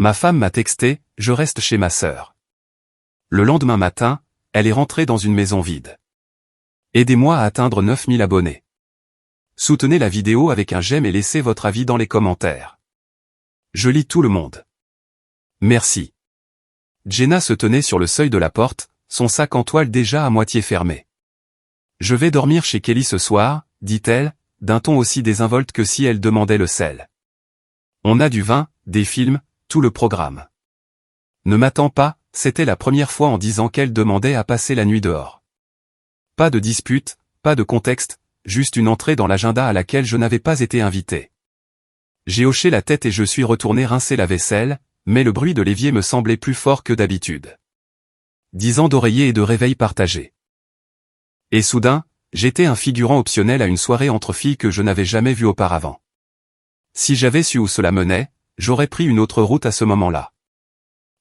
Ma femme m'a texté, je reste chez ma sœur. Le lendemain matin, elle est rentrée dans une maison vide. Aidez-moi à atteindre 9000 abonnés. Soutenez la vidéo avec un j'aime et laissez votre avis dans les commentaires. Je lis tout le monde. Merci. Jenna se tenait sur le seuil de la porte, son sac en toile déjà à moitié fermé. Je vais dormir chez Kelly ce soir, dit-elle, d'un ton aussi désinvolte que si elle demandait le sel. On a du vin, des films, tout le programme. Ne m'attends pas, c'était la première fois en 10 ans qu'elle demandait à passer la nuit dehors. Pas de dispute, pas de contexte, juste une entrée dans l'agenda à laquelle je n'avais pas été invité. J'ai hoché la tête et je suis retourné rincer la vaisselle, mais le bruit de l'évier me semblait plus fort que d'habitude. 10 ans d'oreiller et de réveil partagé. Et soudain, j'étais un figurant optionnel à une soirée entre filles que je n'avais jamais vue auparavant. Si j'avais su où cela menait, j'aurais pris une autre route à ce moment-là.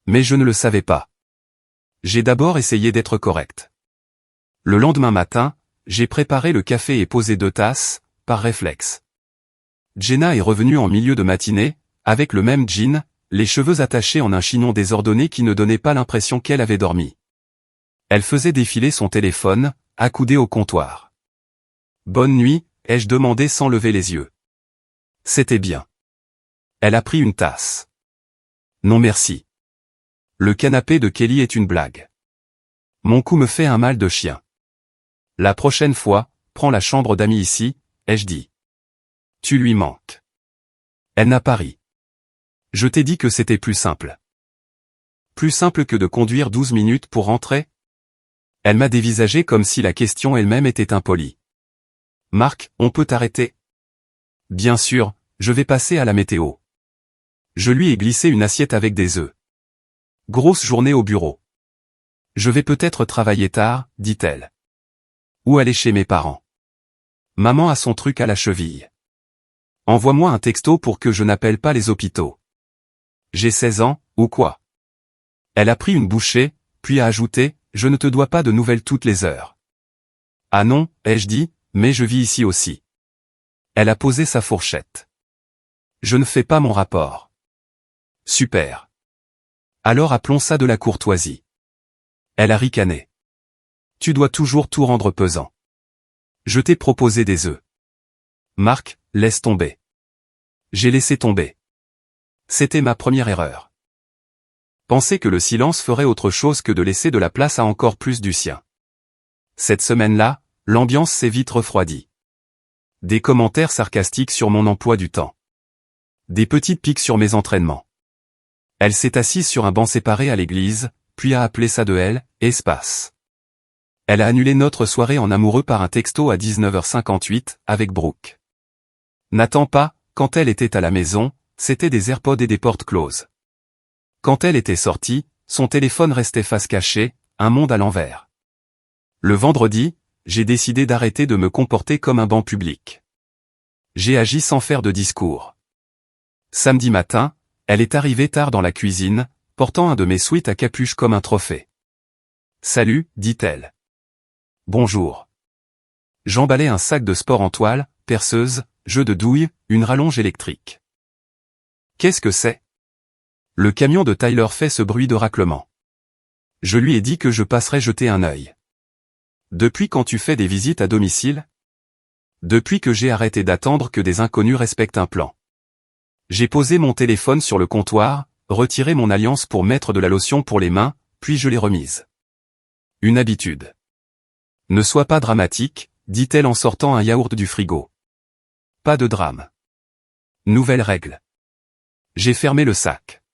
Mais je ne le savais pas. J'ai d'abord essayé d'être correct. Le lendemain matin, j'ai préparé le café et posé 2 tasses, par réflexe. Jenna est revenue en milieu de matinée, avec le même jean, les cheveux attachés en un chignon désordonné qui ne donnait pas l'impression qu'elle avait dormi. Elle faisait défiler son téléphone, accoudée au comptoir. « Bonne nuit », ai-je demandé sans lever les yeux. C'était bien. Elle a pris une tasse. Non merci. Le canapé de Kelly est une blague. Mon cou me fait un mal de chien. La prochaine fois, prends la chambre d'amis ici, ai-je dit. Tu lui manques. Elle n'a pas ri. Je t'ai dit que c'était plus simple. Plus simple que de conduire 12 minutes pour rentrer? Elle m'a dévisagé comme si la question elle-même était impolie. Marc, on peut t'arrêter? Bien sûr, je vais passer à la météo. Je lui ai glissé une assiette avec des œufs. Grosse journée au bureau. Je vais peut-être travailler tard, dit-elle. Ou aller chez mes parents. Maman a son truc à la cheville. Envoie-moi un texto pour que je n'appelle pas les hôpitaux. J'ai 16 ans, ou quoi? Elle a pris une bouchée, puis a ajouté, je ne te dois pas de nouvelles toutes les heures. Ah non, ai-je dit, mais je vis ici aussi. Elle a posé sa fourchette. Je ne fais pas mon rapport. Super. Alors appelons ça de la courtoisie. Elle a ricané. Tu dois toujours tout rendre pesant. Je t'ai proposé des œufs. Marc, laisse tomber. J'ai laissé tomber. C'était ma première erreur. Penser que le silence ferait autre chose que de laisser de la place à encore plus du sien. Cette semaine-là, l'ambiance s'est vite refroidie. Des commentaires sarcastiques sur mon emploi du temps. Des petites piques sur mes entraînements. Elle s'est assise sur un banc séparé à l'église, puis a appelé ça de elle, espace. Elle a annulé notre soirée en amoureux par un texto à 19h58, avec Brooke. N'attends pas, quand elle était à la maison, c'était des AirPods et des portes closes. Quand elle était sortie, son téléphone restait face cachée, un monde à l'envers. Le vendredi, j'ai décidé d'arrêter de me comporter comme un banc public. J'ai agi sans faire de discours. Samedi matin, elle est arrivée tard dans la cuisine, portant un de mes sweats à capuche comme un trophée. « Salut », dit-elle. « Bonjour. » J'emballais un sac de sport en toile, perceuse, jeu de douille, une rallonge électrique. Qu'est-ce que c'est? Le camion de Tyler fait ce bruit de raclement. Je lui ai dit que je passerais jeter un œil. Depuis quand tu fais des visites à domicile? Depuis que j'ai arrêté d'attendre que des inconnus respectent un plan. J'ai posé mon téléphone sur le comptoir, retiré mon alliance pour mettre de la lotion pour les mains, puis je l'ai remise. Une habitude. Ne sois pas dramatique, dit-elle en sortant un yaourt du frigo. Pas de drame. Nouvelle règle. J'ai fermé le sac.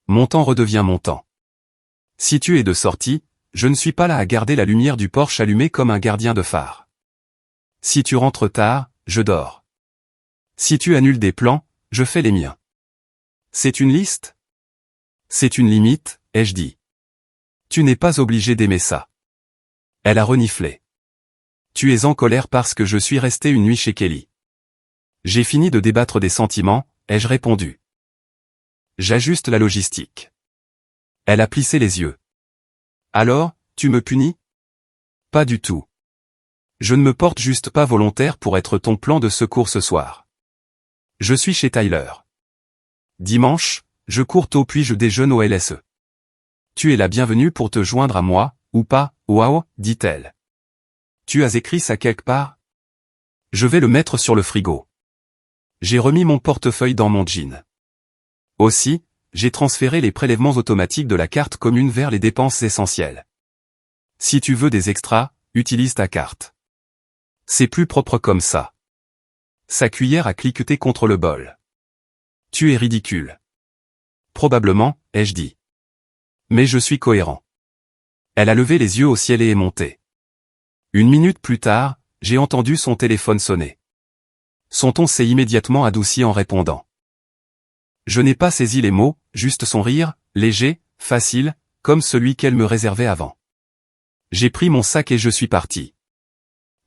Mon temps redevient mon temps. Si tu es de sortie, je ne suis pas là à garder la lumière du Porsche allumée comme un gardien de phare. Si tu rentres tard, je dors. Si tu annules des plans, je fais les miens. C'est une liste? C'est une limite, ai-je dit. Tu n'es pas obligé d'aimer ça. Elle a reniflé. Tu es en colère parce que je suis resté une nuit chez Kelly. J'ai fini de débattre des sentiments, ai-je répondu. J'ajuste la logistique. Elle a plissé les yeux. Alors, tu me punis? Pas du tout. Je ne me porte juste pas volontaire pour être ton plan de secours ce soir. Je suis chez Tyler. Dimanche, je cours tôt puis je déjeune au LSE. Tu es la bienvenue pour te joindre à moi, ou pas, waouh, dit-elle. Tu as écrit ça quelque part? Je vais le mettre sur le frigo. J'ai remis mon portefeuille dans mon jean. Aussi, j'ai transféré les prélèvements automatiques de la carte commune vers les dépenses essentielles. Si tu veux des extras, utilise ta carte. C'est plus propre comme ça. Sa cuillère a cliqueté contre le bol. Tu es ridicule. Probablement, ai-je dit. Mais je suis cohérent. Elle a levé les yeux au ciel et est montée. 1 minute plus tard, j'ai entendu son téléphone sonner. Son ton s'est immédiatement adouci en répondant. Je n'ai pas saisi les mots, juste son rire, léger, facile, comme celui qu'elle me réservait avant. J'ai pris mon sac et je suis parti.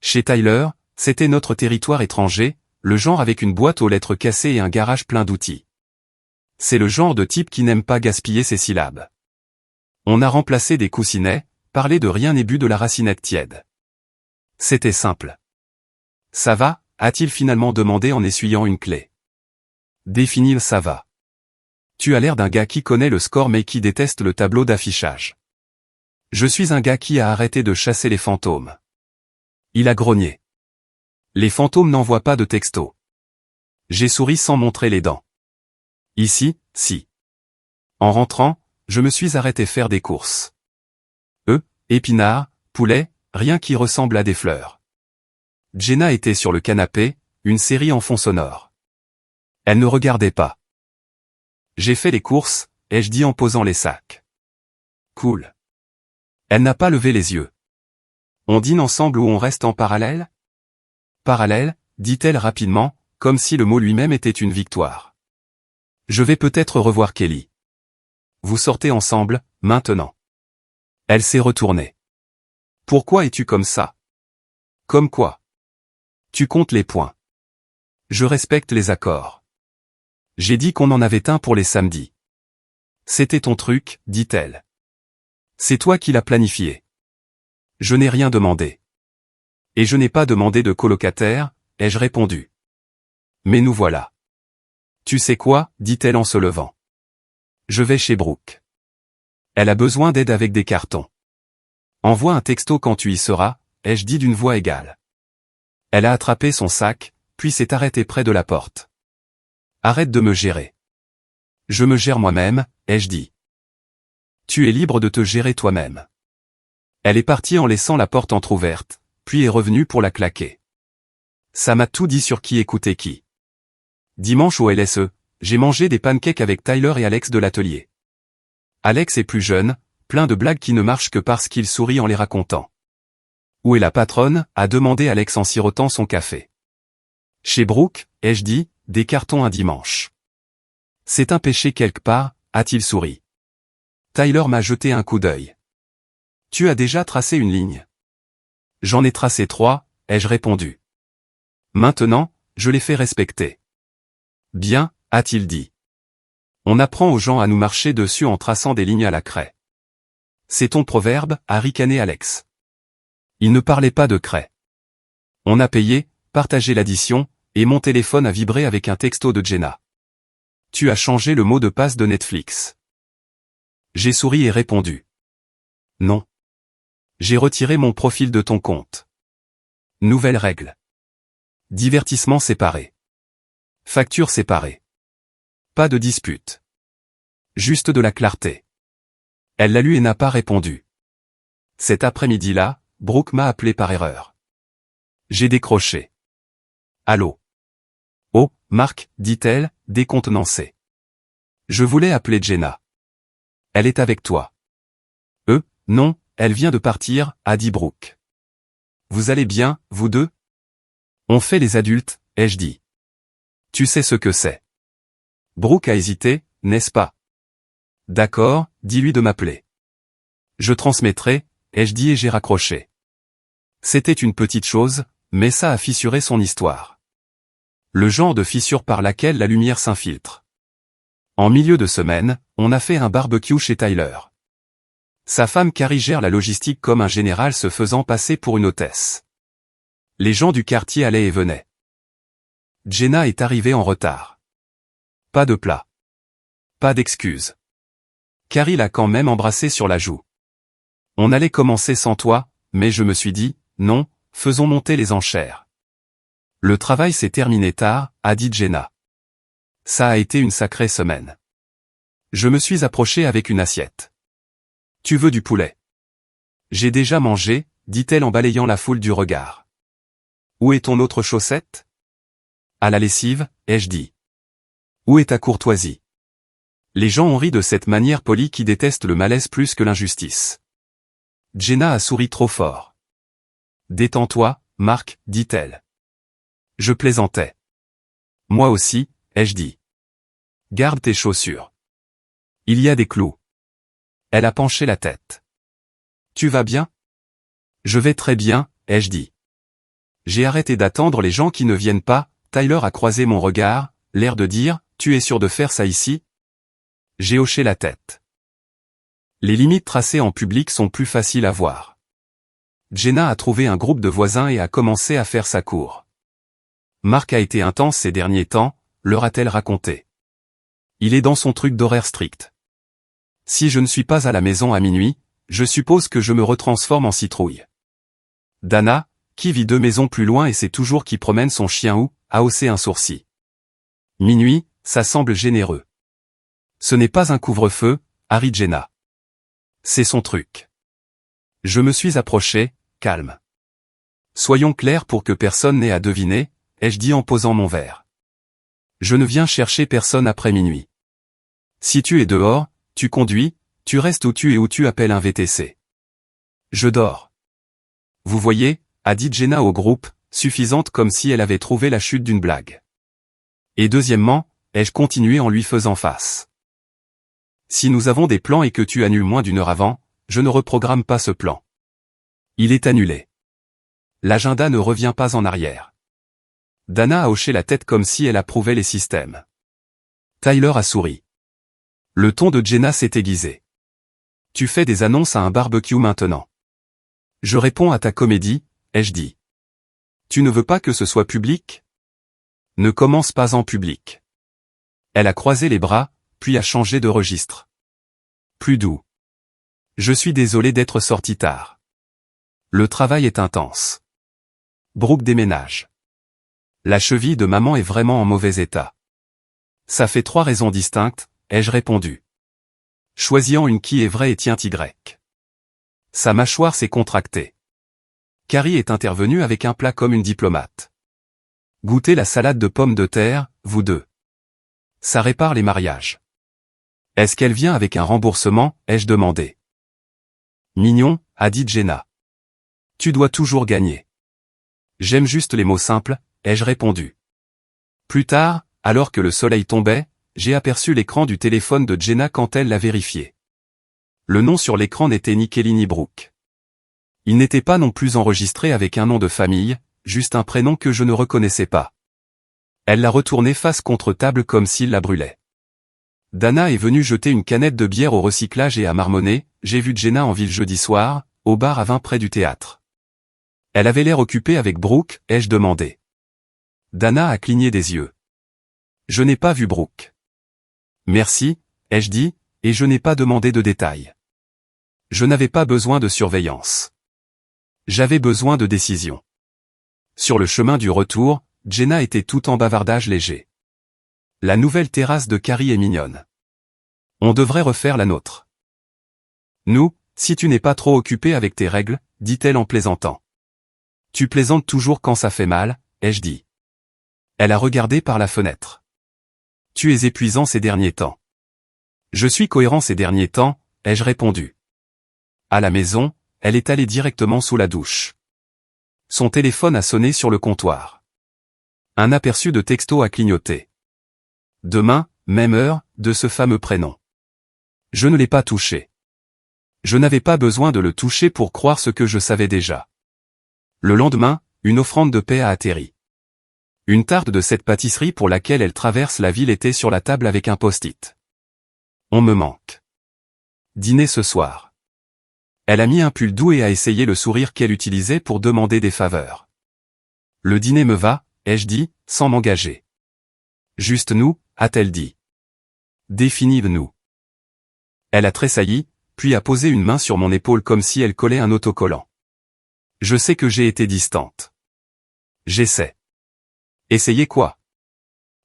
Chez Tyler, c'était notre territoire étranger, le genre avec une boîte aux lettres cassées et un garage plein d'outils. C'est le genre de type qui n'aime pas gaspiller ses syllabes. On a remplacé des coussinets, parlé de rien et bu de la racinette tiède. C'était simple. Ça va, a-t-il finalement demandé en essuyant une clé. Définis ça va. Tu as l'air d'un gars qui connaît le score mais qui déteste le tableau d'affichage. Je suis un gars qui a arrêté de chasser les fantômes. Il a grogné. Les fantômes n'envoient pas de texto. J'ai souri sans montrer les dents. Ici, si. En rentrant, je me suis arrêté faire des courses. Épinards, poulet, rien qui ressemble à des fleurs. Jenna était sur le canapé, une série en fond sonore. Elle ne regardait pas. J'ai fait les courses, ai-je dit en posant les sacs. Cool. Elle n'a pas levé les yeux. On dîne ensemble ou on reste en parallèle? Parallèle, dit-elle rapidement, comme si le mot lui-même était une victoire. Je vais peut-être revoir Kelly. Vous sortez ensemble, maintenant. Elle s'est retournée. Pourquoi es-tu comme ça? Comme quoi? Tu comptes les points. Je respecte les accords. J'ai dit qu'on en avait un pour les samedis. C'était ton truc, dit-elle. C'est toi qui l'as planifié. Je n'ai rien demandé. Et je n'ai pas demandé de colocataire, ai-je répondu. Mais nous voilà. Tu sais quoi, dit-elle en se levant. Je vais chez Brooke. Elle a besoin d'aide avec des cartons. Envoie un texto quand tu y seras, ai-je dit d'une voix égale. Elle a attrapé son sac, puis s'est arrêtée près de la porte. Arrête de me gérer. Je me gère moi-même, ai-je dit. Tu es libre de te gérer toi-même. Elle est partie en laissant la porte entr'ouverte, puis est revenue pour la claquer. Ça m'a tout dit sur qui écouter qui. Dimanche au LSE, j'ai mangé des pancakes avec Tyler et Alex de l'atelier. Alex est plus jeune, plein de blagues qui ne marchent que parce qu'il sourit en les racontant. Où est la patronne? A demandé Alex en sirotant son café. Chez Brooke, ai-je dit, des cartons un dimanche. C'est un péché quelque part, a-t-il souri. Tyler m'a jeté un coup d'œil. Tu as déjà tracé une ligne. J'en ai tracé 3, ai-je répondu. Maintenant, je les fais respecter. Bien, a-t-il dit. On apprend aux gens à nous marcher dessus en traçant des lignes à la craie. C'est ton proverbe, a ricané Alex. Il ne parlait pas de craie. On a payé, partagé l'addition, et mon téléphone a vibré avec un texto de Jenna. Tu as changé le mot de passe de Netflix. J'ai souri et répondu. Non. J'ai retiré mon profil de ton compte. Nouvelle règle. Divertissement séparé. Facture séparée. Pas de dispute. Juste de la clarté. Elle l'a lu et n'a pas répondu. Cet après-midi-là, Brooke m'a appelé par erreur. J'ai décroché. Allô? Oh, Marc, dit-elle, décontenancée. Je voulais appeler Jenna. Elle est avec toi. Non, elle vient de partir, a dit Brooke. Vous allez bien, vous deux? On fait les adultes, ai-je dit. Tu sais ce que c'est. Brooke a hésité, n'est-ce pas? D'accord, dis-lui de m'appeler. Je transmettrai, ai-je dit et j'ai raccroché. C'était une petite chose, mais ça a fissuré son histoire. Le genre de fissure par laquelle la lumière s'infiltre. En milieu de semaine, on a fait un barbecue chez Tyler. Sa femme Carrie gère la logistique comme un général se faisant passer pour une hôtesse. Les gens du quartier allaient et venaient. Jenna est arrivée en retard. Pas de plat. Pas d'excuse. Carrie l'a quand même embrassé sur la joue. On allait commencer sans toi, mais je me suis dit, non, faisons monter les enchères. Le travail s'est terminé tard, a dit Jenna. Ça a été une sacrée semaine. Je me suis approché avec une assiette. Tu veux du poulet? J'ai déjà mangé, dit-elle en balayant la foule du regard. Où est ton autre chaussette? À la lessive, ai-je dit. Où est ta courtoisie? Les gens ont ri de cette manière polie qui déteste le malaise plus que l'injustice. Jenna a souri trop fort. Détends-toi, Marc, dit-elle. Je plaisantais. Moi aussi, ai-je dit. Garde tes chaussures. Il y a des clous. Elle a penché la tête. Tu vas bien? Je vais très bien, ai-je dit. J'ai arrêté d'attendre les gens qui ne viennent pas. Tyler a croisé mon regard, l'air de dire, tu es sûr de faire ça ici? J'ai hoché la tête. Les limites tracées en public sont plus faciles à voir. Jenna a trouvé un groupe de voisins et a commencé à faire sa cour. Marc a été intense ces derniers temps, leur a-t-elle raconté. Il est dans son truc d'horaire strict. Si je ne suis pas à la maison à minuit, je suppose que je me retransforme en citrouille. Dana, qui vit 2 maisons plus loin et sait toujours qui promène son chien ou, a haussé un sourcil. Minuit, ça semble généreux. Ce n'est pas un couvre-feu, a ri Jenna. C'est son truc. Je me suis approché, calme. Soyons clairs pour que personne n'ait à deviner, ai-je dit en posant mon verre. Je ne viens chercher personne après minuit. Si tu es dehors, tu conduis, tu restes où tu es ou tu appelles un VTC. Je dors. Vous voyez, a dit Jenna au groupe, suffisante comme si elle avait trouvé la chute d'une blague. Et deuxièmement, ai-je continué en lui faisant face. Si nous avons des plans et que tu annules moins d'1 heure avant, je ne reprogramme pas ce plan. Il est annulé. L'agenda ne revient pas en arrière. Dana a hoché la tête comme si elle approuvait les systèmes. Tyler a souri. Le ton de Jenna s'est aiguisé. Tu fais des annonces à un barbecue maintenant. Je réponds à ta comédie, ai-je dit. Tu ne veux pas que ce soit public? Ne commence pas en public. Elle a croisé les bras, puis a changé de registre. Plus doux. Je suis désolé d'être sorti tard. Le travail est intense. Brooke déménage. La cheville de maman est vraiment en mauvais état. Ça fait 3 raisons distinctes, ai-je répondu. Choisis-en une qui est vraie et tiens Y. Sa mâchoire s'est contractée. Carrie est intervenue avec un plat comme une diplomate. Goûtez la salade de pommes de terre, vous deux. Ça répare les mariages. Est-ce qu'elle vient avec un remboursement, ai-je demandé. Mignon, a dit Jenna. Tu dois toujours gagner. J'aime juste les mots simples, ai-je répondu. Plus tard, alors que le soleil tombait, j'ai aperçu l'écran du téléphone de Jenna quand elle l'a vérifié. Le nom sur l'écran n'était ni Kelly ni Brooke. Il n'était pas non plus enregistré avec un nom de famille, juste un prénom que je ne reconnaissais pas. Elle l'a retourné face contre table comme s'il la brûlait. Dana est venue jeter une canette de bière au recyclage et a marmonné, j'ai vu Jenna en ville jeudi soir, au bar à vin près du théâtre. Elle avait l'air occupée avec Brooke, ai-je demandé. Dana a cligné des yeux. Je n'ai pas vu Brooke. Merci, ai-je dit, et je n'ai pas demandé de détails. Je n'avais pas besoin de surveillance. J'avais besoin de décision. Sur le chemin du retour, Jenna était tout en bavardage léger. La nouvelle terrasse de Carrie est mignonne. On devrait refaire la nôtre. Nous, si tu n'es pas trop occupé avec tes règles, dit-elle en plaisantant. Tu plaisantes toujours quand ça fait mal, ai-je dit. Elle a regardé par la fenêtre. Tu es épuisant ces derniers temps. Je suis cohérent ces derniers temps, ai-je répondu. À la maison, elle est allée directement sous la douche. Son téléphone a sonné sur le comptoir. Un aperçu de texto a clignoté. Demain, même heure, de ce fameux prénom. Je ne l'ai pas touché. Je n'avais pas besoin de le toucher pour croire ce que je savais déjà. Le lendemain, une offrande de paix a atterri. Une tarte de cette pâtisserie pour laquelle elle traverse la ville était sur la table avec un post-it. On me manque. Dîner ce soir. Elle a mis un pull doux et a essayé le sourire qu'elle utilisait pour demander des faveurs. Le dîner me va, ai-je dit, sans m'engager. Juste nous, a-t-elle dit. Définissez-nous. Elle a tressailli, puis a posé une main sur mon épaule comme si elle collait un autocollant. Je sais que j'ai été distante. J'essaie. Essayez quoi?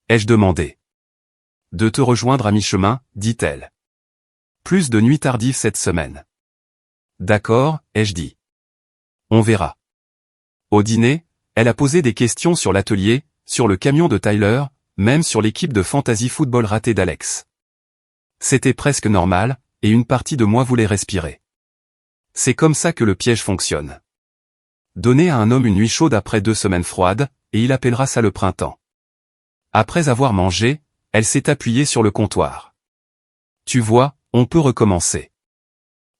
Ai-je demandé. De te rejoindre à mi-chemin, dit-elle. Plus de nuits tardives cette semaine. D'accord, ai-je dit. On verra. Au dîner, elle a posé des questions sur l'atelier, sur le camion de Tyler, même sur l'équipe de fantasy football ratée d'Alex. C'était presque normal, et une partie de moi voulait respirer. C'est comme ça que le piège fonctionne. Donnez à un homme une nuit chaude après 2 semaines froides, et il appellera ça le printemps. Après avoir mangé, elle s'est appuyée sur le comptoir. Tu vois, on peut recommencer.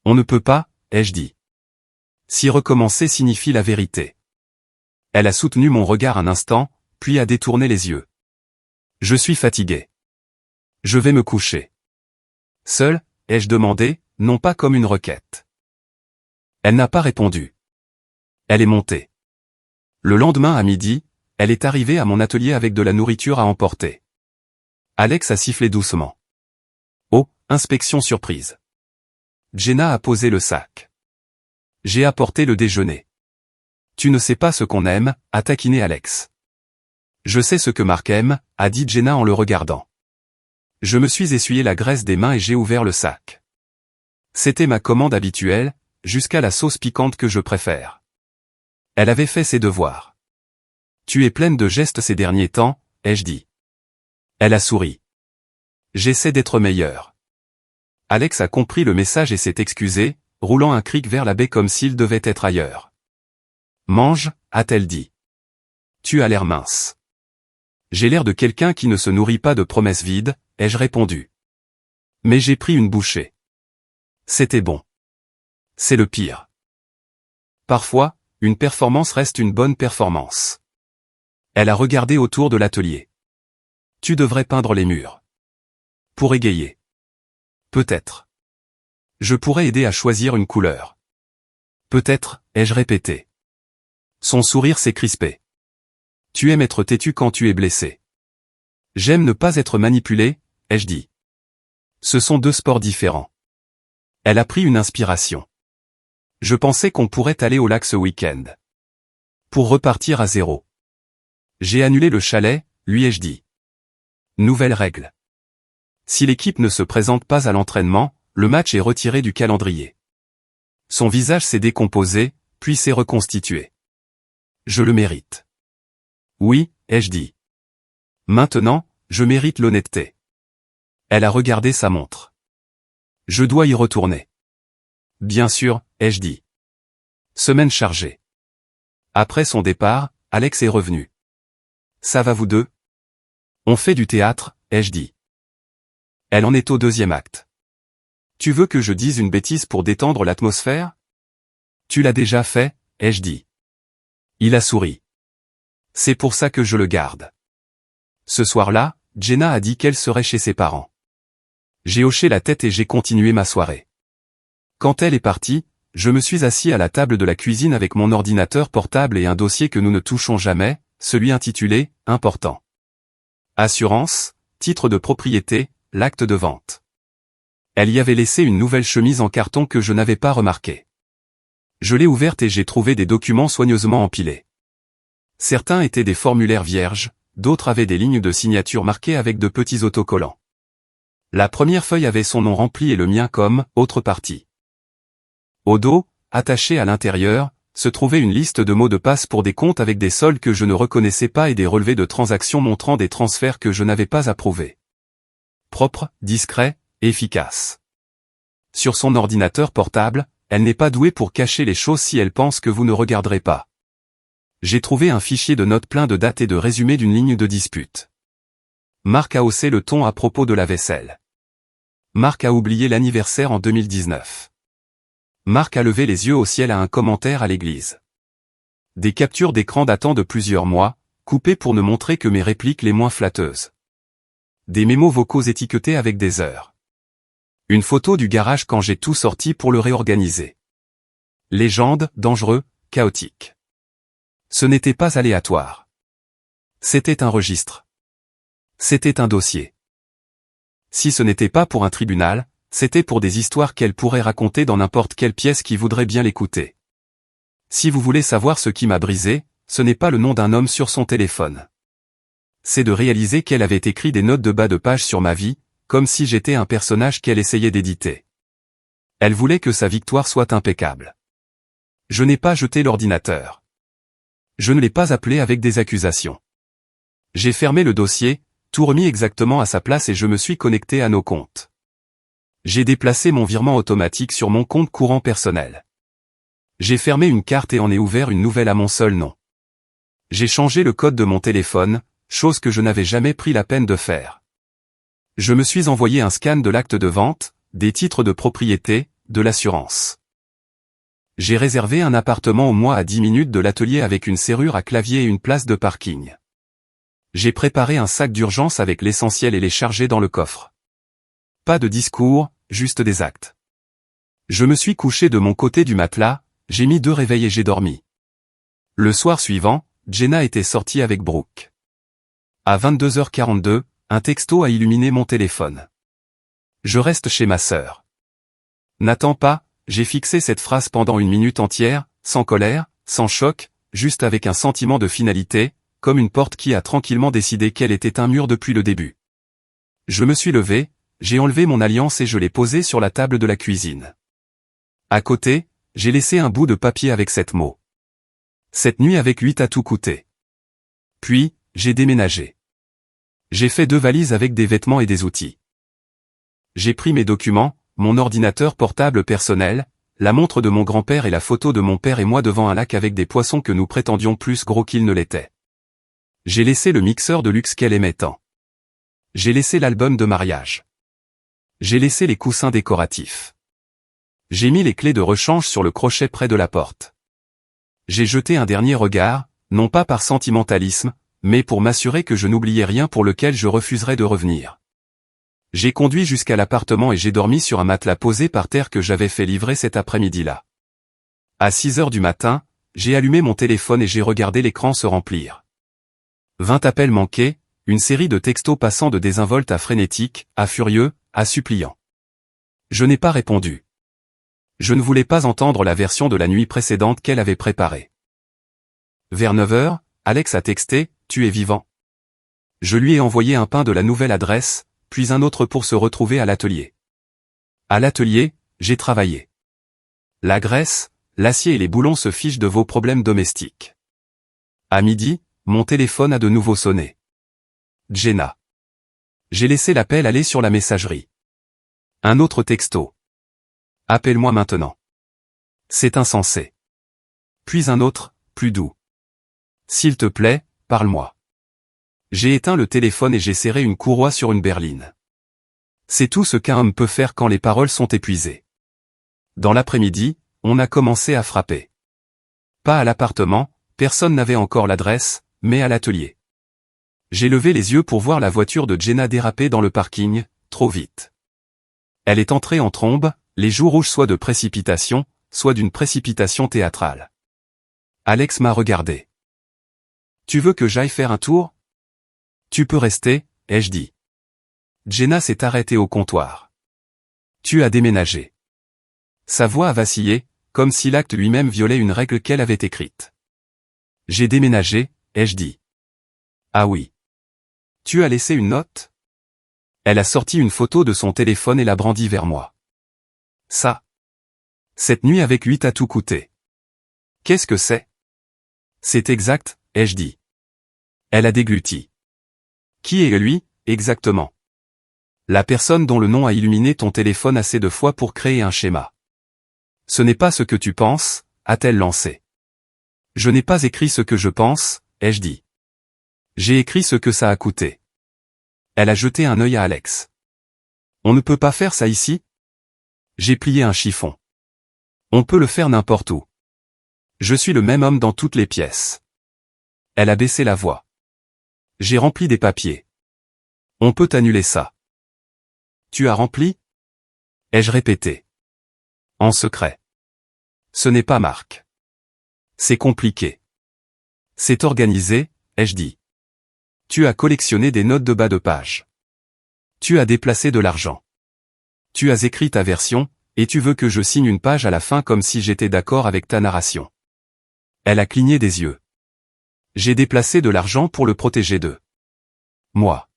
On ne peut pas, ai-je dit. Si recommencer signifie la vérité. Elle a soutenu mon regard un instant, puis a détourné les yeux. Je suis fatigué. Je vais me coucher. Seul, ai-je demandé, non pas comme une requête. Elle n'a pas répondu. Elle est montée. Le lendemain à midi, elle est arrivée à mon atelier avec de la nourriture à emporter. Alex a sifflé doucement. Oh, inspection surprise. Jenna a posé le sac. J'ai apporté le déjeuner. Tu ne sais pas ce qu'on aime, a taquiné Alex. Je sais ce que Marc aime, a dit Jenna en le regardant. Je me suis essuyé la graisse des mains et j'ai ouvert le sac. C'était ma commande habituelle, jusqu'à la sauce piquante que je préfère. Elle avait fait ses devoirs. Tu es pleine de gestes ces derniers temps, ai-je dit. Elle a souri. J'essaie d'être meilleure. Alex a compris le message et s'est excusé, roulant un cric vers la baie comme s'il devait être ailleurs. Mange, a-t-elle dit. Tu as l'air mince. J'ai l'air de quelqu'un qui ne se nourrit pas de promesses vides, ai-je répondu. Mais j'ai pris une bouchée. C'était bon. C'est le pire. Parfois, une performance reste une bonne performance. Elle a regardé autour de l'atelier. Tu devrais peindre les murs. Pour égayer. Peut-être. Je pourrais aider à choisir une couleur. Peut-être, ai-je répété. Son sourire s'est crispé. Tu aimes être têtu quand tu es blessé. J'aime ne pas être manipulé, ai-je dit. Ce sont 2 sports différents. Elle a pris une inspiration. Je pensais qu'on pourrait aller au lac ce week-end. Pour repartir à 0. J'ai annulé le chalet, lui ai-je dit. Nouvelle règle. Si l'équipe ne se présente pas à l'entraînement, le match est retiré du calendrier. Son visage s'est décomposé, puis s'est reconstitué. Je le mérite. Oui, ai-je dit. Maintenant, je mérite l'honnêteté. Elle a regardé sa montre. Je dois y retourner. Bien sûr, ai-je dit. Semaine chargée. Après son départ, Alex est revenu. Ça va vous deux? On fait du théâtre, ai-je dit. Elle en est au 2e acte. Tu veux que je dise une bêtise pour détendre l'atmosphère? Tu l'as déjà fait, ai-je dit. Il a souri. C'est pour ça que je le garde. Ce soir-là, Jenna a dit qu'elle serait chez ses parents. J'ai hoché la tête et j'ai continué ma soirée. Quand elle est partie, je me suis assis à la table de la cuisine avec mon ordinateur portable et un dossier que nous ne touchons jamais, celui intitulé « Important ». Assurance, titre de propriété, l'acte de vente. Elle y avait laissé une nouvelle chemise en carton que je n'avais pas remarquée. Je l'ai ouverte et j'ai trouvé des documents soigneusement empilés. Certains étaient des formulaires vierges, d'autres avaient des lignes de signature marquées avec de petits autocollants. La première feuille avait son nom rempli et le mien comme « Autre partie ». Au dos, attaché à l'intérieur, se trouvait une liste de mots de passe pour des comptes avec des soldes que je ne reconnaissais pas et des relevés de transactions montrant des transferts que je n'avais pas approuvés. Propre, discret, efficace. Sur son ordinateur portable, elle n'est pas douée pour cacher les choses si elle pense que vous ne regarderez pas. J'ai trouvé un fichier de notes plein de dates et de résumés d'une ligne de dispute. Marc a haussé le ton à propos de la vaisselle. Marc a oublié l'anniversaire en 2019. Marc a levé les yeux au ciel à un commentaire à l'église. Des captures d'écran datant de plusieurs mois, coupées pour ne montrer que mes répliques les moins flatteuses. Des mémos vocaux étiquetés avec des heures. Une photo du garage quand j'ai tout sorti pour le réorganiser. Légende, dangereux, chaotique. Ce n'était pas aléatoire. C'était un registre. C'était un dossier. Si ce n'était pas pour un tribunal, c'était pour des histoires qu'elle pourrait raconter dans n'importe quelle pièce qui voudrait bien l'écouter. Si vous voulez savoir ce qui m'a brisé, ce n'est pas le nom d'un homme sur son téléphone. C'est de réaliser qu'elle avait écrit des notes de bas de page sur ma vie, comme si j'étais un personnage qu'elle essayait d'éditer. Elle voulait que sa victoire soit impeccable. Je n'ai pas jeté l'ordinateur. Je ne l'ai pas appelé avec des accusations. J'ai fermé le dossier, tout remis exactement à sa place et je me suis connecté à nos comptes. J'ai déplacé mon virement automatique sur mon compte courant personnel. J'ai fermé une carte et en ai ouvert une nouvelle à mon seul nom. J'ai changé le code de mon téléphone, chose que je n'avais jamais pris la peine de faire. Je me suis envoyé un scan de l'acte de vente, des titres de propriété, de l'assurance. J'ai réservé un appartement au mois à 10 minutes de l'atelier avec une serrure à clavier et une place de parking. J'ai préparé un sac d'urgence avec l'essentiel et l'ai chargé dans le coffre. Pas de discours, juste des actes. Je me suis couché de mon côté du matelas, j'ai mis 2 réveils et j'ai dormi. Le soir suivant, Jenna était sortie avec Brooke. À 22h42, un texto a illuminé mon téléphone. Je reste chez ma sœur. N'attends pas, j'ai fixé cette phrase pendant 1 minute entière, sans colère, sans choc, juste avec un sentiment de finalité, comme une porte qui a tranquillement décidé qu'elle était un mur depuis le début. Je me suis levé, j'ai enlevé mon alliance et je l'ai posée sur la table de la cuisine. À côté, j'ai laissé un bout de papier avec 7 mots. Cette nuit avec 8 à tout coûter. Puis, j'ai déménagé. J'ai fait 2 valises avec des vêtements et des outils. J'ai pris mes documents, mon ordinateur portable personnel, la montre de mon grand-père et la photo de mon père et moi devant un lac avec des poissons que nous prétendions plus gros qu'ils ne l'étaient. J'ai laissé le mixeur de luxe qu'elle aimait tant. J'ai laissé l'album de mariage. J'ai laissé les coussins décoratifs. J'ai mis les clés de rechange sur le crochet près de la porte. J'ai jeté un dernier regard, non pas par sentimentalisme, mais pour m'assurer que je n'oubliais rien pour lequel je refuserais de revenir. J'ai conduit jusqu'à l'appartement et j'ai dormi sur un matelas posé par terre que j'avais fait livrer cet après-midi-là. À 6 heures du matin, j'ai allumé mon téléphone et j'ai regardé l'écran se remplir. 20 appels manqués, une série de textos passant de désinvolte à frénétique, à furieux, à suppliant. Je n'ai pas répondu. Je ne voulais pas entendre la version de la nuit précédente qu'elle avait préparée. Vers 9 heures, Alex a texté, « Tu es vivant ». Je lui ai envoyé un pain de la nouvelle adresse, puis un autre pour se retrouver à l'atelier. À l'atelier, j'ai travaillé. La graisse, l'acier et les boulons se fichent de vos problèmes domestiques. À midi, mon téléphone a de nouveau sonné. Jenna. J'ai laissé l'appel aller sur la messagerie. Un autre texto. Appelle-moi maintenant. C'est insensé. Puis un autre, plus doux. S'il te plaît, parle-moi. J'ai éteint le téléphone et j'ai serré une courroie sur une berline. C'est tout ce qu'un homme peut faire quand les paroles sont épuisées. Dans l'après-midi, on a commencé à frapper. Pas à l'appartement, personne n'avait encore l'adresse, mais à l'atelier. J'ai levé les yeux pour voir la voiture de Jenna déraper dans le parking, trop vite. Elle est entrée en trombe, les joues rouges soit de précipitation, soit d'une précipitation théâtrale. Alex m'a regardé. « Tu veux que j'aille faire un tour ? » « Tu peux rester, ai-je dit. » Jenna s'est arrêtée au comptoir. « Tu as déménagé. » Sa voix a vacillé, comme si l'acte lui-même violait une règle qu'elle avait écrite. « J'ai déménagé, ai-je dit. »« Ah oui. Tu as laissé une note ?» Elle a sorti une photo de son téléphone et l'a brandie vers moi. « Ça. Cette nuit avec 8 à tout coûter. »« Qu'est-ce que c'est ?»« C'est exact, ai-je dit. » Elle a dégluti. Qui est lui, exactement? La personne dont le nom a illuminé ton téléphone assez de fois pour créer un schéma. Ce n'est pas ce que tu penses, a-t-elle lancé. Je n'ai pas écrit ce que je pense, ai-je dit. J'ai écrit ce que ça a coûté. Elle a jeté un œil à Alex. On ne peut pas faire ça ici? J'ai plié un chiffon. On peut le faire n'importe où. Je suis le même homme dans toutes les pièces. Elle a baissé la voix. J'ai rempli des papiers. On peut annuler ça. Tu as rempli? Ai-je répété. En secret. Ce n'est pas Marc. C'est compliqué. C'est organisé, ai-je dit. Tu as collectionné des notes de bas de page. Tu as déplacé de l'argent. Tu as écrit ta version, et tu veux que je signe une page à la fin comme si j'étais d'accord avec ta narration. Elle a cligné des yeux. J'ai déplacé de l'argent pour le protéger d'eux. Moi.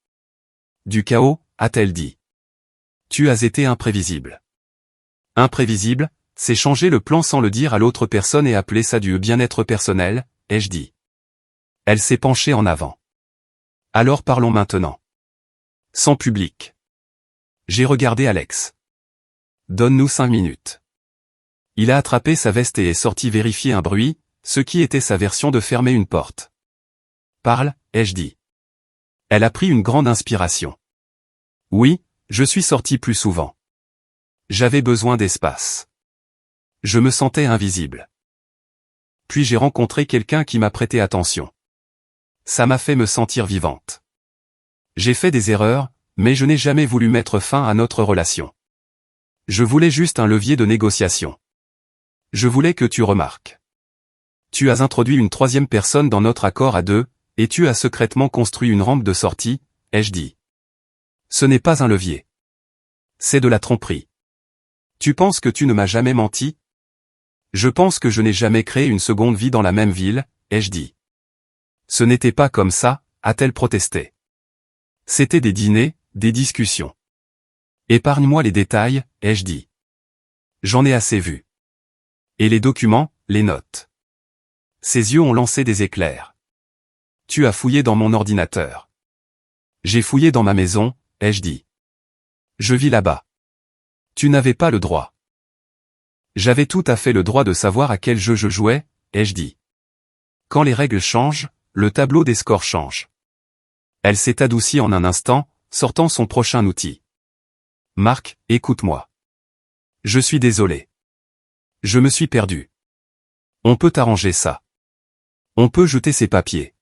Du chaos, a-t-elle dit. Tu as été imprévisible. Imprévisible, c'est changer le plan sans le dire à l'autre personne et appeler ça du bien-être personnel, ai-je dit. Elle s'est penchée en avant. Alors parlons maintenant. Sans public. J'ai regardé Alex. Donne-nous 5 minutes. Il a attrapé sa veste et est sorti vérifier un bruit, ce qui était sa version de fermer une porte. Parle, ai-je dit. Elle a pris une grande inspiration. Oui, je suis sorti plus souvent. J'avais besoin d'espace. Je me sentais invisible. Puis j'ai rencontré quelqu'un qui m'a prêté attention. Ça m'a fait me sentir vivante. J'ai fait des erreurs, mais je n'ai jamais voulu mettre fin à notre relation. Je voulais juste un levier de négociation. Je voulais que tu remarques. Tu as introduit une troisième personne dans notre accord à deux, et tu as secrètement construit une rampe de sortie, ai-je dit. Ce n'est pas un levier. C'est de la tromperie. Tu penses que tu ne m'as jamais menti? Je pense que je n'ai jamais créé une seconde vie dans la même ville, ai-je dit. Ce n'était pas comme ça, a-t-elle protesté. C'était des dîners, des discussions. Épargne-moi les détails, ai-je dit. J'en ai assez vu. Et les documents, les notes. Ses yeux ont lancé des éclairs. Tu as fouillé dans mon ordinateur. J'ai fouillé dans ma maison, ai-je dit. Je vis là-bas. Tu n'avais pas le droit. J'avais tout à fait le droit de savoir à quel jeu je jouais, ai-je dit. Quand les règles changent, le tableau des scores change. Elle s'est adoucie en un instant, sortant son prochain outil. Marc, écoute-moi. Je suis désolé. Je me suis perdu. On peut arranger ça. On peut jeter ces papiers.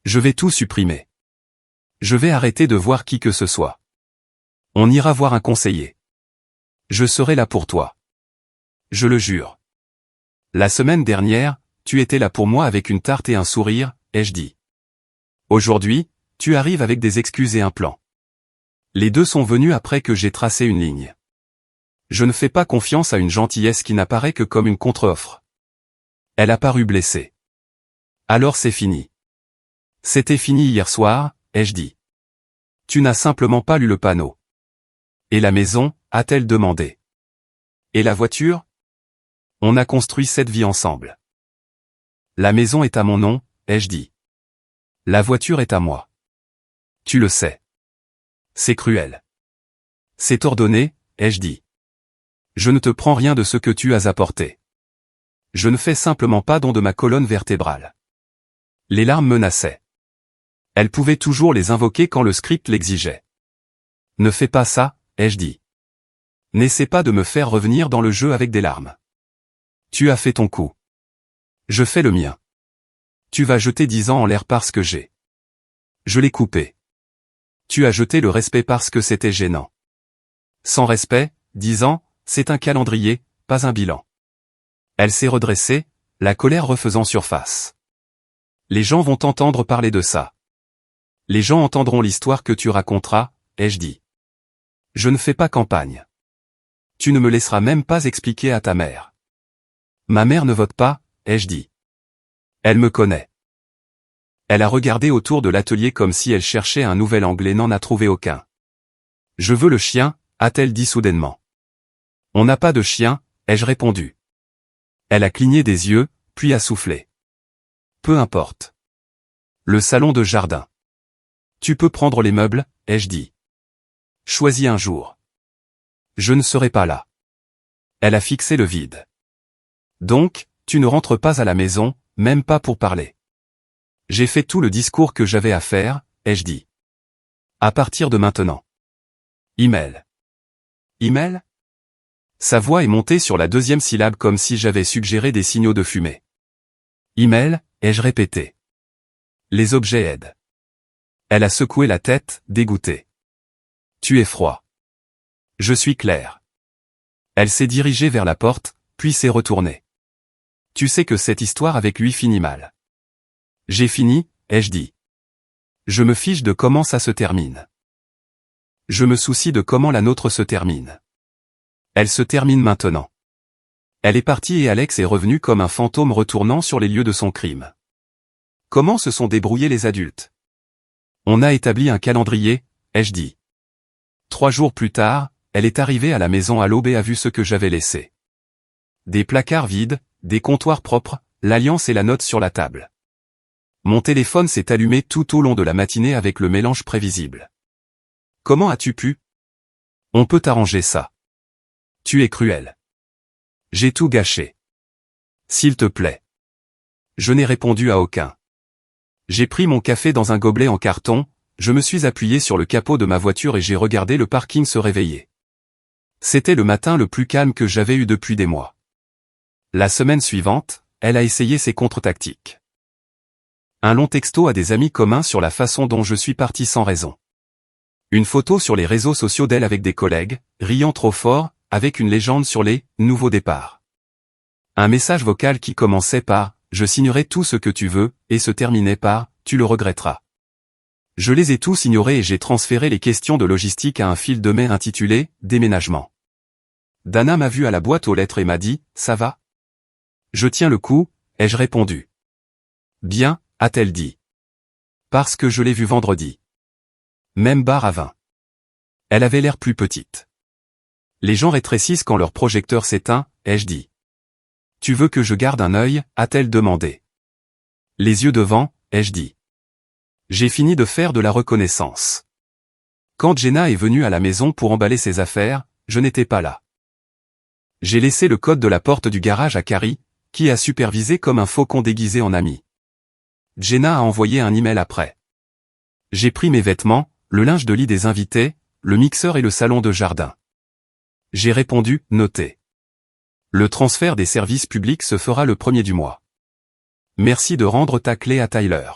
Je vais tout supprimer. Je vais arrêter de voir qui que ce soit. On ira voir un conseiller. Je serai là pour toi. Je le jure. La semaine dernière, tu étais là pour moi avec une tarte et un sourire, ai-je dit. Aujourd'hui, tu arrives avec des excuses et un plan. Les deux sont venus après que j'ai tracé une ligne. Je ne fais pas confiance à une gentillesse qui n'apparaît que comme une contre-offre. Elle a paru blessée. Alors c'est fini. C'était fini hier soir, ai-je dit. Tu n'as simplement pas lu le panneau. Et la maison, a-t-elle demandé. Et la voiture? On a construit cette vie ensemble. La maison est à mon nom, ai-je dit. La voiture est à moi. Tu le sais. C'est cruel. C'est ordonné, ai-je dit. Je ne te prends rien de ce que tu as apporté. Je ne fais simplement pas don de ma colonne vertébrale. Les larmes menaçaient. Elle pouvait toujours les invoquer quand le script l'exigeait. Ne fais pas ça, ai-je dit. N'essaie pas de me faire revenir dans le jeu avec des larmes. Tu as fait ton coup. Je fais le mien. Tu vas jeter 10 ans en l'air parce que j'ai. Je l'ai coupé. Tu as jeté le respect parce que c'était gênant. Sans respect, 10 ans, c'est un calendrier, pas un bilan. Elle s'est redressée, la colère refaisant surface. Les gens vont entendre parler de ça. Les gens entendront l'histoire que tu raconteras, ai-je dit. Je ne fais pas campagne. Tu ne me laisseras même pas expliquer à ta mère. Ma mère ne vote pas, ai-je dit. Elle me connaît. Elle a regardé autour de l'atelier comme si elle cherchait un nouvel angle et n'en a trouvé aucun. Je veux le chien, a-t-elle dit soudainement. On n'a pas de chien, ai-je répondu. Elle a cligné des yeux, puis a soufflé. Peu importe. Le salon de jardin. Tu peux prendre les meubles, ai-je dit. Choisis un jour. Je ne serai pas là. Elle a fixé le vide. Donc, tu ne rentres pas à la maison, même pas pour parler. J'ai fait tout le discours que j'avais à faire, ai-je dit. À partir de maintenant. Email. Email? Sa voix est montée sur la deuxième syllabe comme si j'avais suggéré des signaux de fumée. Email, ai-je répété. Les objets aident. Elle a secoué la tête, dégoûtée. Tu es froid. Je suis clair. Elle s'est dirigée vers la porte, puis s'est retournée. Tu sais que cette histoire avec lui finit mal. J'ai fini, ai-je dit. Je me fiche de comment ça se termine. Je me soucie de comment la nôtre se termine. Elle se termine maintenant. Elle est partie et Alex est revenu comme un fantôme retournant sur les lieux de son crime. Comment se sont débrouillés les adultes? On a établi un calendrier, ai-je dit. 3 jours plus tard, elle est arrivée à la maison à l'aube et a vu ce que j'avais laissé. Des placards vides, des comptoirs propres, l'alliance et la note sur la table. Mon téléphone s'est allumé tout au long de la matinée avec le mélange prévisible. Comment as-tu pu? On peut arranger ça. Tu es cruel. J'ai tout gâché. S'il te plaît. Je n'ai répondu à aucun. J'ai pris mon café dans un gobelet en carton, je me suis appuyé sur le capot de ma voiture et j'ai regardé le parking se réveiller. C'était le matin le plus calme que j'avais eu depuis des mois. La semaine suivante, elle a essayé ses contre-tactiques. Un long texto à des amis communs sur la façon dont je suis parti sans raison. Une photo sur les réseaux sociaux d'elle avec des collègues, riant trop fort, avec une légende sur les « nouveaux départs ». Un message vocal qui commençait par « Je signerai tout ce que tu veux » et se terminait par « Tu le regretteras ». Je les ai tous ignorés et j'ai transféré les questions de logistique à un fil de main intitulé « Déménagement ». Dana m'a vu à la boîte aux lettres et m'a dit « Ça va ?» Je tiens le coup, ai-je répondu. Bien, a-t-elle dit. Parce que je l'ai vue vendredi. Même bar à vin. Elle avait l'air plus petite. Les gens rétrécissent quand leur projecteur s'éteint, ai-je dit. Tu veux que je garde un œil, a-t-elle demandé. Les yeux devant, ai-je dit. J'ai fini de faire de la reconnaissance. Quand Jenna est venue à la maison pour emballer ses affaires, je n'étais pas là. J'ai laissé le code de la porte du garage à Carrie, qui a supervisé comme un faucon déguisé en ami. Jenna a envoyé un email après. J'ai pris mes vêtements, le linge de lit des invités, le mixeur et le salon de jardin. J'ai répondu, noté. Le transfert des services publics se fera le 1er du mois. Merci de rendre ta clé à Tyler.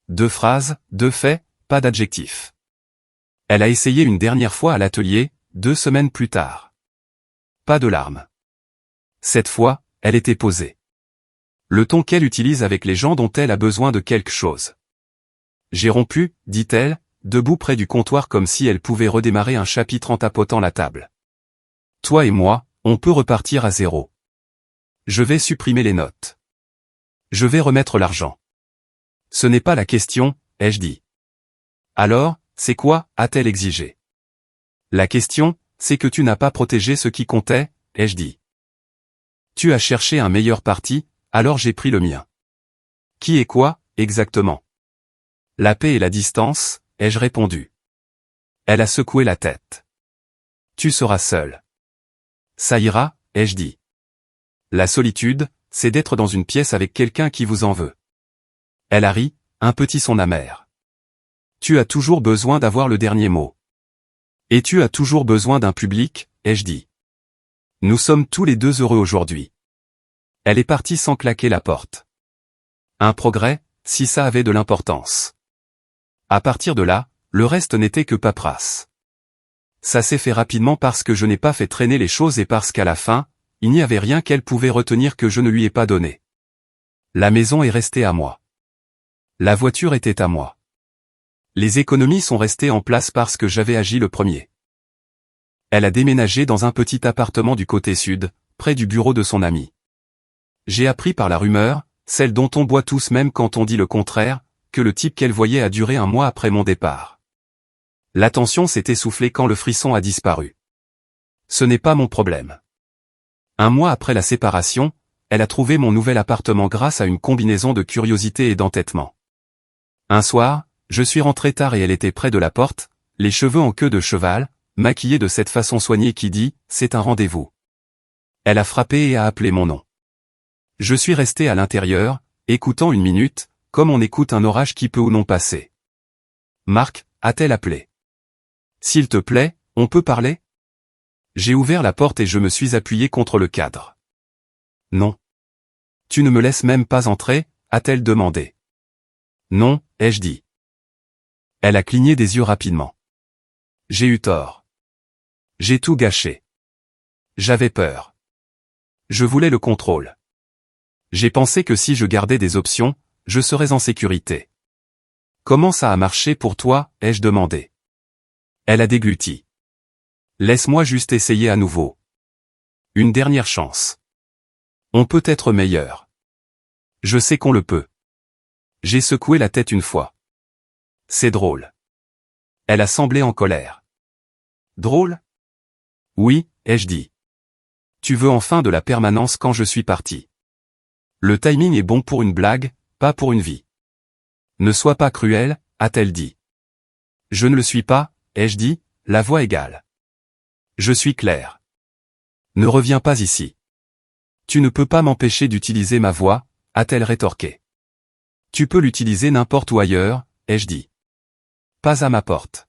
2 phrases, 2 faits, pas d'adjectif. Elle a essayé une dernière fois à l'atelier, 2 semaines plus tard. Pas de larmes. Cette fois, elle était posée. Le ton qu'elle utilise avec les gens dont elle a besoin de quelque chose. J'ai rompu, dit-elle, debout près du comptoir comme si elle pouvait redémarrer un chapitre en tapotant la table. Toi et moi, on peut repartir à zéro. Je vais supprimer les notes. Je vais remettre l'argent. Ce n'est pas la question, ai-je dit. Alors, c'est quoi, a-t-elle exigé. La question, c'est que tu n'as pas protégé ce qui comptait, ai-je dit. Tu as cherché un meilleur parti, alors j'ai pris le mien. Qui est quoi, exactement? La paix et la distance, ai-je répondu. Elle a secoué la tête. Tu seras seul. Ça ira, ai-je dit. La solitude, c'est d'être dans une pièce avec quelqu'un qui vous en veut. Elle a ri, un petit son amer. Tu as toujours besoin d'avoir le dernier mot. Et tu as toujours besoin d'un public, ai-je dit. Nous sommes tous les deux heureux aujourd'hui. Elle est partie sans claquer la porte. Un progrès, si ça avait de l'importance. À partir de là, le reste n'était que paperasse. Ça s'est fait rapidement parce que je n'ai pas fait traîner les choses et parce qu'à la fin, il n'y avait rien qu'elle pouvait retenir que je ne lui ai pas donné. La maison est restée à moi. La voiture était à moi. Les économies sont restées en place parce que j'avais agi le premier. Elle a déménagé dans un petit appartement du côté sud, près du bureau de son ami. J'ai appris par la rumeur, celle dont on boit tous même quand on dit le contraire, que le type qu'elle voyait a duré un mois après mon départ. La tension s'est essoufflée quand le frisson a disparu. Ce n'est pas mon problème. Un mois après la séparation, elle a trouvé mon nouvel appartement grâce à une combinaison de curiosité et d'entêtement. Un soir, je suis rentré tard et elle était près de la porte, les cheveux en queue de cheval, maquillée de cette façon soignée qui dit « c'est un rendez-vous ». Elle a frappé et a appelé mon nom. Je suis resté à l'intérieur, écoutant 1 minute, comme on écoute un orage qui peut ou non passer. Marc, a-t-elle appelé. S'il te plaît, on peut parler? J'ai ouvert la porte et je me suis appuyé contre le cadre. Non. Tu ne me laisses même pas entrer, a-t-elle demandé. Non, ai-je dit. Elle a cligné des yeux rapidement. J'ai eu tort. J'ai tout gâché. J'avais peur. Je voulais le contrôle. J'ai pensé que si je gardais des options, je serais en sécurité. Comment ça a marché pour toi, ai-je demandé. Elle a dégluti. Laisse-moi juste essayer à nouveau. Une dernière chance. On peut être meilleur. Je sais qu'on le peut. J'ai secoué la tête une fois. C'est drôle. Elle a semblé en colère. Drôle? Oui, ai-je dit. Tu veux enfin de la permanence quand je suis parti. Le timing est bon pour une blague, pas pour une vie. Ne sois pas cruel, a-t-elle dit. Je ne le suis pas, ai-je dit, la voix égale. Je suis clair. Ne reviens pas ici. Tu ne peux pas m'empêcher d'utiliser ma voix, a-t-elle rétorqué. Tu peux l'utiliser n'importe où ailleurs, ai-je dit. Pas à ma porte.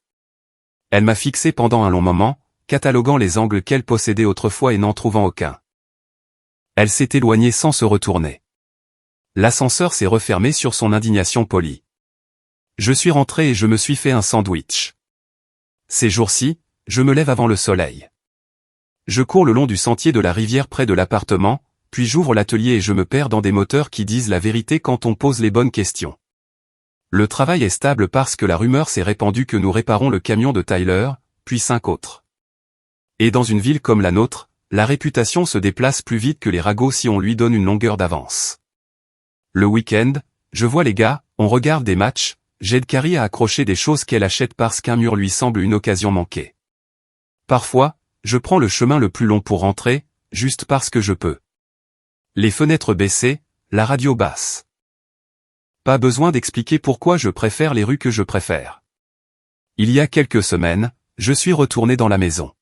Elle m'a fixé pendant un long moment, cataloguant les angles qu'elle possédait autrefois et n'en trouvant aucun. Elle s'est éloignée sans se retourner. L'ascenseur s'est refermé sur son indignation polie. Je suis rentré et je me suis fait un sandwich. Ces jours-ci, je me lève avant le soleil. Je cours le long du sentier de la rivière près de l'appartement, puis j'ouvre l'atelier et je me perds dans des moteurs qui disent la vérité quand on pose les bonnes questions. Le travail est stable parce que la rumeur s'est répandue que nous réparons le camion de Tyler, puis 5 autres. Et dans une ville comme la nôtre, la réputation se déplace plus vite que les ragots si on lui donne une longueur d'avance. Le week-end, je vois les gars, on regarde des matchs, j'aide Carrie à accrocher des choses qu'elle achète parce qu'un mur lui semble une occasion manquée. Parfois, je prends le chemin le plus long pour rentrer, juste parce que je peux. Les fenêtres baissées, la radio basse. Pas besoin d'expliquer pourquoi je préfère les rues que je préfère. Il y a quelques semaines, je suis retourné dans la maison.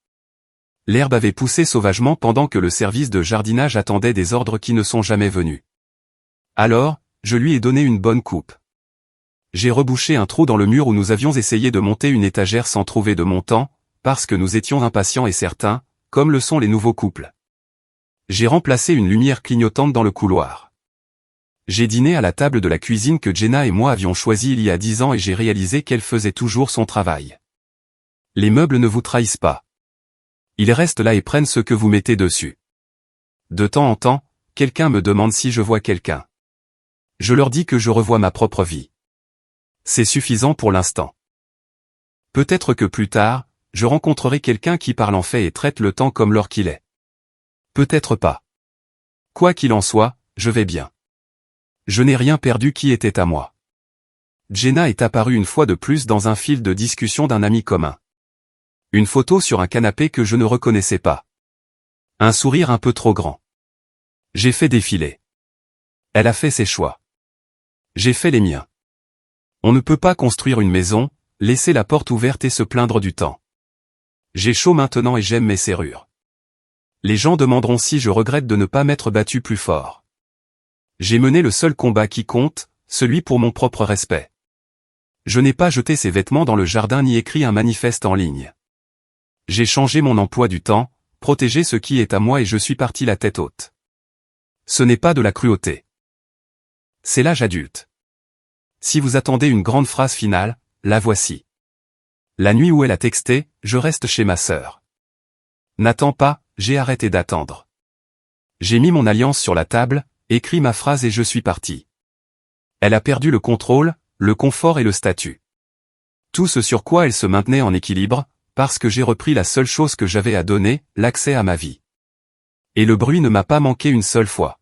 L'herbe avait poussé sauvagement pendant que le service de jardinage attendait des ordres qui ne sont jamais venus. Alors, je lui ai donné une bonne coupe. J'ai rebouché un trou dans le mur où nous avions essayé de monter une étagère sans trouver de montant, parce que nous étions impatients et certains, comme le sont les nouveaux couples. J'ai remplacé une lumière clignotante dans le couloir. J'ai dîné à la table de la cuisine que Jenna et moi avions choisie il y a 10 ans et j'ai réalisé qu'elle faisait toujours son travail. Les meubles ne vous trahissent pas. Ils restent là et prennent ce que vous mettez dessus. De temps en temps, quelqu'un me demande si je vois quelqu'un. Je leur dis que je revois ma propre vie. C'est suffisant pour l'instant. Peut-être que plus tard, je rencontrerai quelqu'un qui parle en fait et traite le temps comme l'or qu'il est. Peut-être pas. Quoi qu'il en soit, je vais bien. Je n'ai rien perdu qui était à moi. Jenna est apparue une fois de plus dans un fil de discussion d'un ami commun. Une photo sur un canapé que je ne reconnaissais pas. Un sourire un peu trop grand. J'ai fait défiler. Elle a fait ses choix. J'ai fait les miens. On ne peut pas construire une maison, laisser la porte ouverte et se plaindre du temps. J'ai chaud maintenant et j'aime mes serrures. Les gens demanderont si je regrette de ne pas m'être battu plus fort. J'ai mené le seul combat qui compte, celui pour mon propre respect. Je n'ai pas jeté ces vêtements dans le jardin ni écrit un manifeste en ligne. J'ai changé mon emploi du temps, protégé ce qui est à moi et je suis parti la tête haute. Ce n'est pas de la cruauté. C'est l'âge adulte. Si vous attendez une grande phrase finale, la voici. La nuit où elle a texté, je reste chez ma sœur. N'attends pas, j'ai arrêté d'attendre. J'ai mis mon alliance sur la table, écrit ma phrase et je suis parti. Elle a perdu le contrôle, le confort et le statut. Tout ce sur quoi elle se maintenait en équilibre, parce que j'ai repris la seule chose que j'avais à donner, l'accès à ma vie. Et le bruit ne m'a pas manqué une seule fois.